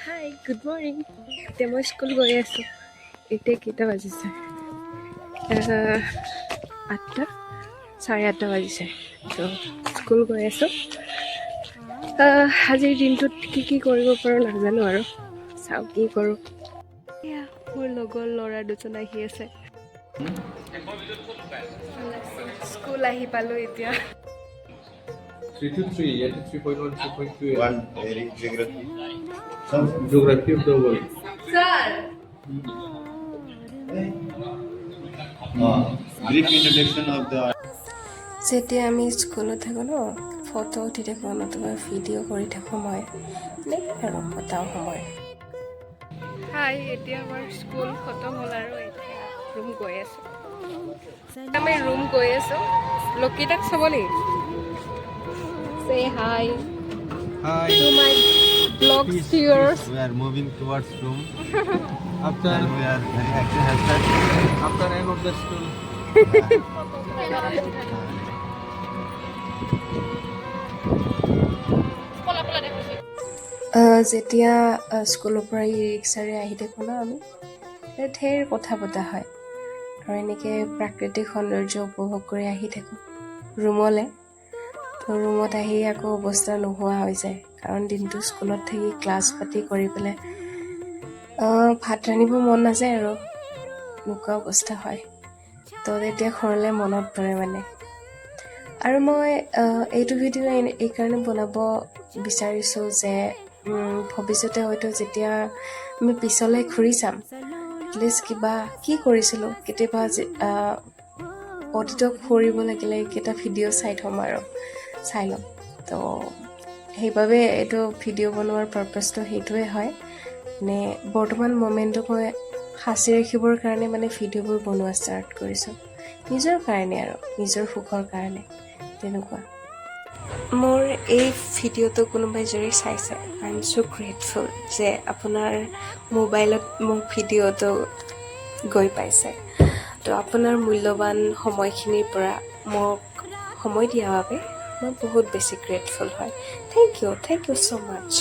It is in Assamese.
Hi good morning. এতিয়া মই স্কুল গৈ আছোঁ। এতিয়া কেইটা বাজিছে? 8টা, 8:30 বাজিছে। তো স্কুল গৈ আছোঁ। আজিৰ দিনটোত কি কৰিব পাৰোঁ নাজানো আৰু চাওঁ কি কৰোঁ। এয়া মোৰ লগৰ ল'ৰা দুজন আহি আছে। স্কুল আহি পালোঁ এতিয়া। 3 to 3, yeah, 3.1, 3.2. One geography. Some geography of the world. Sir! Brief introduction of the. যেতিয়া আমি স্কুলত থাকোঁ ন, ফটো উঠি থাকোঁ, নতুবা ভিডিঅ' কৰি থাকোঁ মই এনেকৈ আৰু কটাওঁ সময়। হাই, এতিয়া আমাৰ স্কুল খতম হ'ল আৰু এতিয়া ৰুম গৈ আছোঁ। আমি ৰুম গৈ আছোঁ। লকিতাক চাব নেকি? Say hi. Hi. To my vlogs Peace, viewers. peace. We are moving towards room. After we are very active. After end of the school. যেতিয়া স্কুলৰ পৰা ই ৰিক্সাৰে আহি থাকোঁ ন, আমি ঢেৰ কথা পতা হয় আৰু এনেকৈ প্ৰাকৃতিক সৌন্দৰ্য উপভোগ কৰি আহি থাকোঁ ৰুমলৈ। তো ৰুমত আহি আকৌ অৱস্থা নোহোৱা হৈ যায়, কাৰণ দিনটো স্কুলত থাকি ক্লাছ পাতি কৰি পেলাই ভাত ৰান্ধিব মন নাযায় আৰু এনেকুৱা অৱস্থা হয়। তো তেতিয়া ঘৰলৈ মনত পৰে মানে। আৰু মই এইটো ভিডিঅ' এইকাৰণে বনাব বিচাৰিছোঁ যে ভৱিষ্যতে হয়তো যেতিয়া আমি পিছলৈ ঘূৰি চাম, এটলিষ্ট কিবা কি কৰিছিলোঁ, কেতিয়াবা অতীতক ফুৰিব লাগিলে এইকেইটা ভিডিঅ' চাই থ'ম আৰু চাই ল'ম। তো সেইবাবে এইটো ভিডিঅ' বনোৱাৰ পাৰ্পাছটো সেইটোৱে হয়। মানে বৰ্তমান মমেণ্টটো মই সাঁচি ৰাখিবৰ কাৰণে মানে ভিডিঅ'বোৰ বনোৱা ষ্টাৰ্ট কৰিছোঁ, নিজৰ কাৰণে আৰু নিজৰ সুখৰ কাৰণে তেনেকুৱা। মোৰ এই ভিডিঅ'টো কোনোবাই যদি চাইছে, আই এম ছ' গ্ৰেটফুল যে আপোনাৰ মোবাইলত মোৰ ভিডিঅ'টো গৈ পাইছে। তো আপোনাৰ মূল্যৱান সময়খিনিৰ পৰা মোক সময় দিয়াৰ বাবে মই বহুত বেছি গ্ৰেটফুল হয়। Thank you so' much.